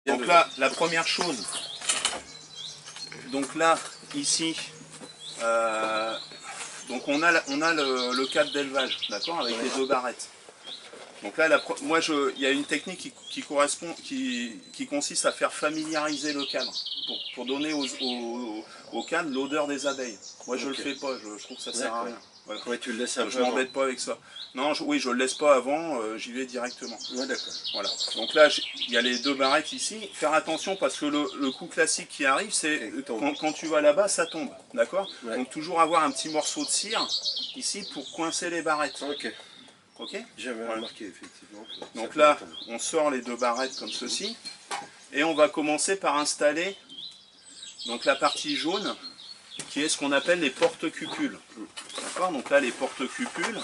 Donc là, la première chose, donc là, ici, donc on a le cadre d'élevage, d'accord, avec les deux barrettes. Donc là, moi, il y a une technique qui correspond, qui consiste à faire familiariser le cadre pour donner au cadre l'odeur des abeilles. Moi, je le fais pas, je trouve que ça sert à rien. Voilà. Ouais, tu le laisses un peu. Je m'embête pas avec ça. Non, oui, je le laisse pas avant, j'y vais directement. Ouais, d'accord. Voilà. Donc là, il y a les deux barrettes ici. Faire attention parce que le coup classique qui arrive, c'est quand tu vas là-bas, ça tombe. D'accord. Ouais. Donc toujours avoir un petit morceau de cire ici pour coincer les barrettes. Ok. Ok. J'avais remarqué effectivement. Donc là, on sort les deux barrettes comme ceci. Et on va commencer par installer donc la partie jaune qui est ce qu'on appelle les porte-cupules. D'accord. Donc là, les porte-cupules.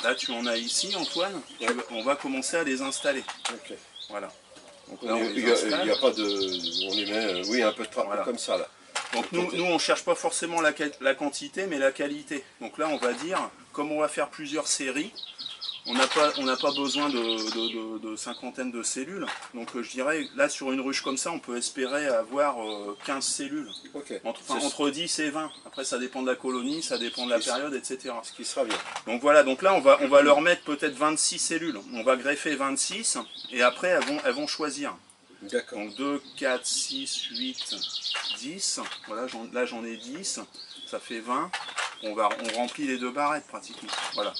Là, tu en as ici, Antoine. Ouais. On va commencer à les installer. Ok. Voilà. Donc là, il n'y a pas de... On les met, oui, un peu de voilà. Comme ça, là. Donc nous on ne cherche pas forcément la quantité, mais la qualité. Donc là, on va dire, comme on va faire plusieurs séries, on n'a pas besoin de cinquantaine de cellules. Donc je dirais, là, sur une ruche comme ça, on peut espérer avoir 15 cellules. Okay. Entre 10 et 20. Après, ça dépend de la colonie, ça dépend de la période, etc. Ce qui sera bien. Donc voilà, donc là, on va leur mettre peut-être 26 cellules. On va greffer 26, et après, elles vont choisir. D'accord. Donc 2, 4, 6, 8, 10. Voilà, là, j'en ai 10. Ça fait 20. On remplit les deux barrettes, pratiquement. Voilà.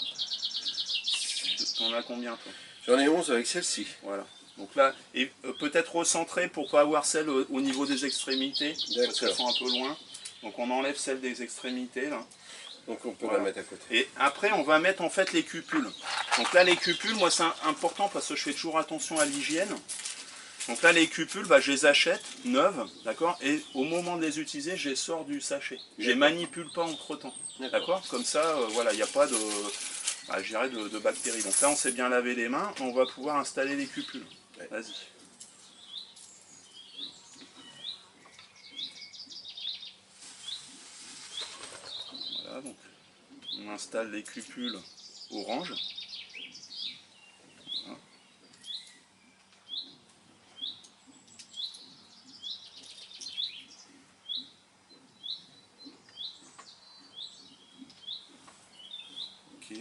T'en as combien, toi? J'en ai 11 avec celle-ci. Voilà. Donc là, et peut-être recentrer pour ne pas avoir celle au niveau des extrémités, parce qu'elles sont un peu loin. Donc on enlève celle des extrémités, là. Donc on peut la mettre à côté. Et après, on va mettre en fait les cupules. Donc là, les cupules, moi, c'est important parce que je fais toujours attention à l'hygiène. Donc là, les cupules, bah, je les achète neuves, d'accord. Et au moment de les utiliser, je les sors du sachet. Je les manipule pas entre-temps, d'accord. Comme ça, voilà, il n'y a pas de... Bah, je dirais de bactéries. Donc là, on s'est bien lavé les mains, on va pouvoir installer les cupules. Ouais. Vas-y. Voilà, donc on installe les cupules orange. Voilà. Ok.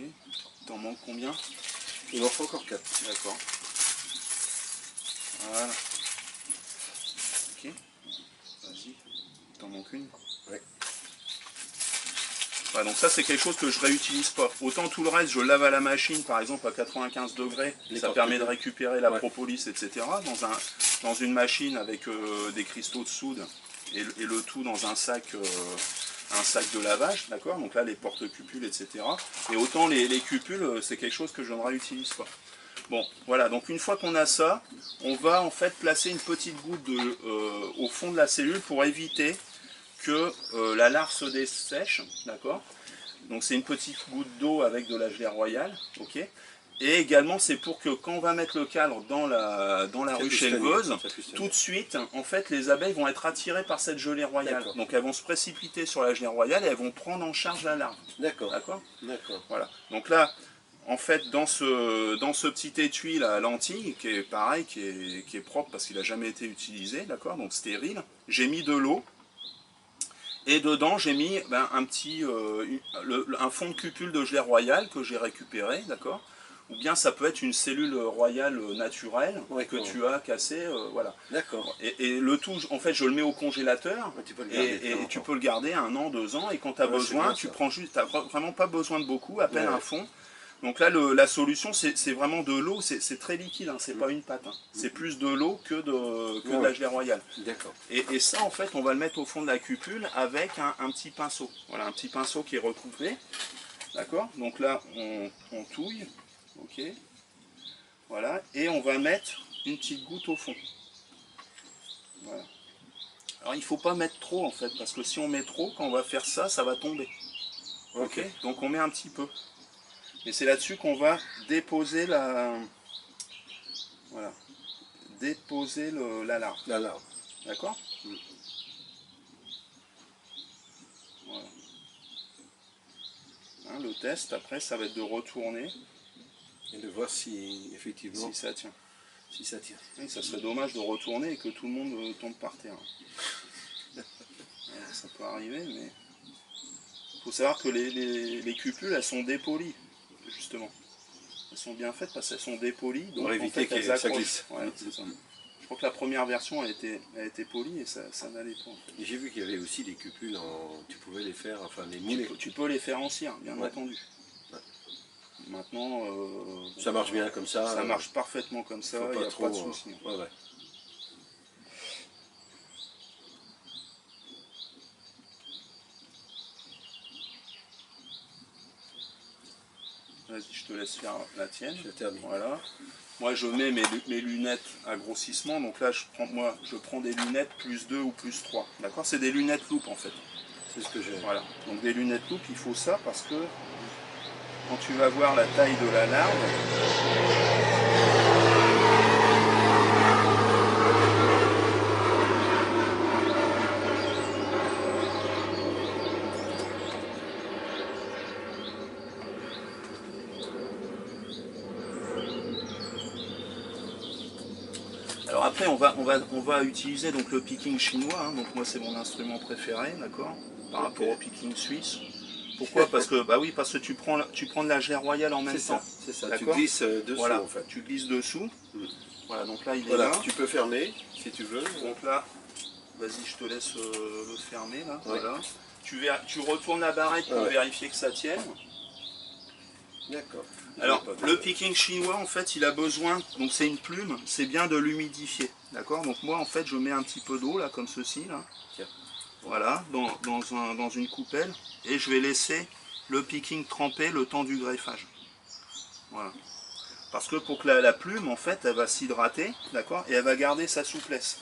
T'en manques combien? Il en faut encore 4. D'accord. Voilà. Ok. Vas-y. T'en manques une? Oui. Voilà, donc ça, c'est quelque chose que je réutilise pas. Autant tout le reste, je lave à la machine, par exemple à 95 degrés. Ça permet de récupérer la propolis, etc. Dans une machine avec des cristaux de soude et le tout dans un sac de lavage, d'accord. Donc là, les porte-cupules, etc. Et autant les cupules, c'est quelque chose que je ne réutilise pas. Bon, voilà, donc une fois qu'on a ça, on va en fait placer une petite goutte au fond de la cellule pour éviter que la larve se dessèche, d'accord. Donc c'est une petite goutte d'eau avec de la gelée royale, ok. Et également c'est pour que quand on va mettre le cadre dans la ruche éleveuse, tout de suite, en fait, les abeilles vont être attirées par cette gelée royale. Donc elles vont se précipiter sur la gelée royale et elles vont prendre en charge la larve. D'accord. D'accord. Voilà. Donc là, en fait, dans ce petit étui là, à lentilles, qui est pareil, qui est propre parce qu'il n'a jamais été utilisé, d'accord, donc stérile, j'ai mis de l'eau. Et dedans, j'ai mis un fond de cupule de gelée royale que j'ai récupéré, d'accord. Ou bien ça peut être une cellule royale naturelle que tu as cassée, voilà. D'accord. Et le tout, en fait, je le mets au congélateur et tu peux le garder 1 an, 2 ans. Et quand tu as besoin, tu prends juste, tu n'as vraiment pas besoin de beaucoup, à peine un fond. Donc là, la solution, c'est vraiment de l'eau, c'est très liquide, hein, c'est pas une pâte. Hein. C'est plus de l'eau que de la gelée royale. D'accord. Et ça, en fait, on va le mettre au fond de la cupule avec un petit pinceau. Voilà, un petit pinceau qui est recoupé. D'accord. Donc là, on touille. Ok. Voilà. Et on va mettre une petite goutte au fond. Voilà. Alors, il ne faut pas mettre trop, en fait, parce que si on met trop, quand on va faire ça, ça va tomber. Ok. Donc on met un petit peu. Et c'est là-dessus qu'on va déposer la larve. La larve. D'accord. Voilà. Hein, le test, après, ça va être de retourner. Et de voir si, effectivement... Si ça tient. Si ça tient. Oui, ça serait dommage de retourner et que tout le monde tombe par terre. Ça peut arriver, mais il faut savoir que les cupules, elles sont dépolies, justement. Elles sont bien faites parce qu'elles sont dépolies, donc pour éviter en fait, que ça glisse. Ouais, c'est ça. Je crois que la première version a été polie et ça n'allait pas. En fait. J'ai vu qu'il y avait aussi des cupules, tu pouvais les faire, enfin les mouler. Tu peux les faire en cire, bien entendu. Ouais. Maintenant, ça marche bien comme ça. Ça marche parfaitement comme ça, il n'y a pas de souci. Ouais. Vas-y, je te laisse faire la tienne. Je termine. Voilà. Moi, je mets mes lunettes à grossissement. Donc là, je prends des lunettes plus 2 ou plus 3. D'accord? C'est des lunettes loupe en fait. C'est ce que j'ai. Voilà. Donc des lunettes loupe, il faut ça parce que quand tu vas voir la taille de la larve, alors après on va utiliser donc le picking chinois, hein. Donc moi c'est mon instrument préféré, d'accord, par rapport au picking suisse. Pourquoi? Parce que bah oui, parce que tu prends de la gelée royale en même temps. C'est ça, tu glisses dessous, voilà, en fait. Tu glisses dessous. Voilà, donc là il est là. là. Tu peux fermer si tu veux. Donc là, vas-y, je te laisse le fermer là. Ouais. Voilà. Tu retournes la barrette pour vérifier que ça tienne. D'accord. Alors, le picking chinois, en fait, il a besoin, donc c'est une plume, c'est bien de l'humidifier, d'accord? Donc moi, en fait, je mets un petit peu d'eau, là, comme ceci, là. Tiens. Voilà, dans une coupelle, et je vais laisser le picking tremper le temps du greffage. Voilà. Parce que pour que la plume, en fait, elle va s'hydrater, d'accord? Et elle va garder sa souplesse.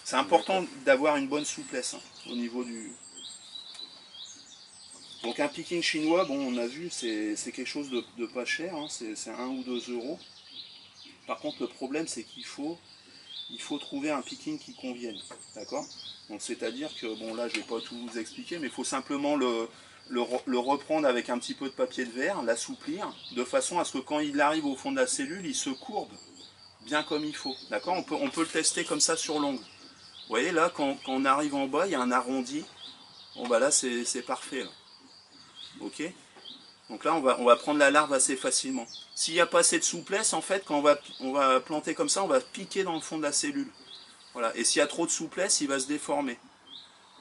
C'est important d'avoir une bonne souplesse, hein, au niveau du... Donc un picking chinois, bon on a vu, c'est quelque chose de pas cher, hein, c'est 1 ou 2 euros. Par contre le problème c'est qu'il faut trouver un picking qui convienne, d'accord? Donc c'est-à-dire que, bon là je vais pas tout vous expliquer, mais il faut simplement le reprendre avec un petit peu de papier de verre, l'assouplir, de façon à ce que quand il arrive au fond de la cellule, il se courbe bien comme il faut, d'accord? On peut le tester comme ça sur l'ongle. Vous voyez là, quand on arrive en bas, il y a un arrondi, bon bah là c'est parfait là. Ok, donc là on va prendre la larve assez facilement. S'il n'y a pas assez de souplesse, en fait, quand on va planter comme ça, on va piquer dans le fond de la cellule. Voilà. Et s'il y a trop de souplesse, il va se déformer.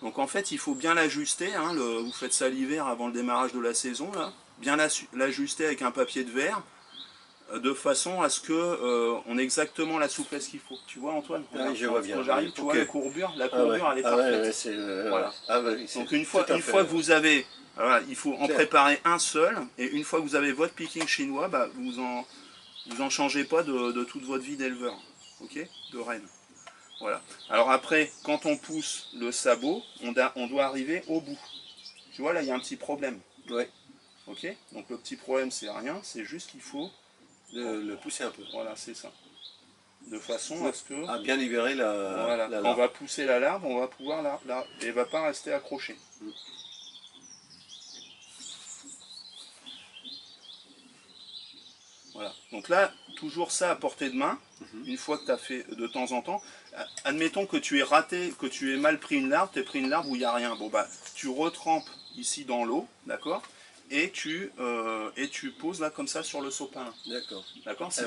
Donc en fait, il faut bien l'ajuster, hein, vous faites ça l'hiver avant le démarrage de la saison, là. Bien l'ajuster avec un papier de verre, de façon à ce que on ait exactement la souplesse qu'il faut. Tu vois Antoine? Oui, je vois bien. J'arrive, tu vois la courbure elle est parfaite. Voilà. Donc une fois que vous avez... Voilà, il faut en préparer un seul, et une fois que vous avez votre picking chinois, bah, vous en changez pas de toute votre vie d'éleveur, ok, de reine. Voilà. Alors après, quand on pousse le sabot, on doit arriver au bout. Tu vois, là, il y a un petit problème. Ouais. Ok. Donc le petit problème, c'est rien, c'est juste qu'il faut le pousser un peu. Voilà, c'est ça. De façon à ce que... À bien libérer la voilà. larve. Quand on va pousser la larve, on va pouvoir et elle ne va pas rester accrochée. Voilà. Donc là, toujours ça à portée de main, une fois que tu as fait de temps en temps. Admettons que tu aies raté, que tu aies mal pris une larve, tu as pris une larve où il n'y a rien. Bon bah, tu retrempes ici dans l'eau, d'accord? Et tu poses là comme ça sur le sopalin. D'accord. D'accord. Si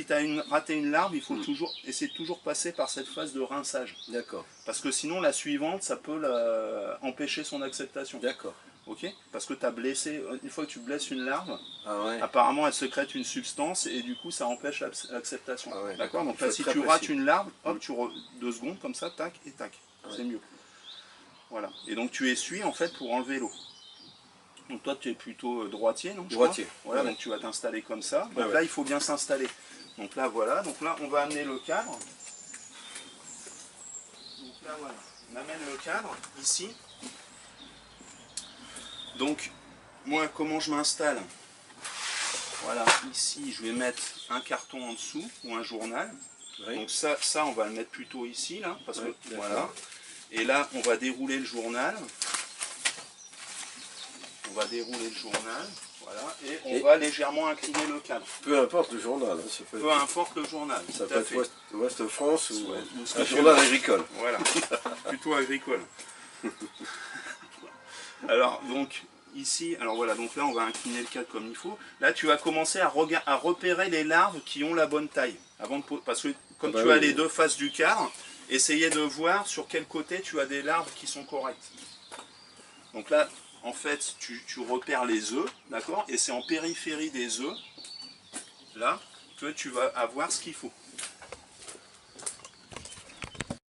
tu as raté une larve, il faut essayer de toujours passer par cette phase de rinçage. D'accord. Parce que sinon la suivante, ça peut empêcher son acceptation. D'accord. Ok, parce que tu as blessé, une fois que tu blesses une larve, apparemment elle sécrète une substance et du coup ça empêche l'acceptation. D'accord. Donc là, si tu rates une larve, hop, 2 secondes comme ça, tac et tac. C'est mieux. Voilà. Et donc tu essuies en fait pour enlever l'eau. Donc toi tu es plutôt droitier, non? Droitier. Voilà, donc tu vas t'installer comme ça. Donc là il faut bien s'installer. Donc là voilà, donc là on va amener le cadre. Donc là voilà, on amène le cadre ici. Donc, moi, comment je m'installe? Voilà, ici, je vais mettre un carton en dessous, ou un journal. Oui. Donc ça, on va le mettre plutôt ici, là, parce que, voilà. Et là, on va dérouler le journal. On va dérouler le journal, Voilà, et on va légèrement incliner le cadre. Peu importe le journal. Hein, peu importe le journal. Ça peut être Ouest France ou un journal agricole. Voilà, plutôt agricole. Alors, donc, ici, alors voilà, donc là, on va incliner le cadre comme il faut. Là, tu vas commencer à repérer les larves qui ont la bonne taille. Parce que comme tu as les deux faces du cadre, essayez de voir sur quel côté tu as des larves qui sont correctes. Donc là, en fait, tu repères les œufs, d'accord? Et c'est en périphérie des œufs, là, que tu vas avoir ce qu'il faut.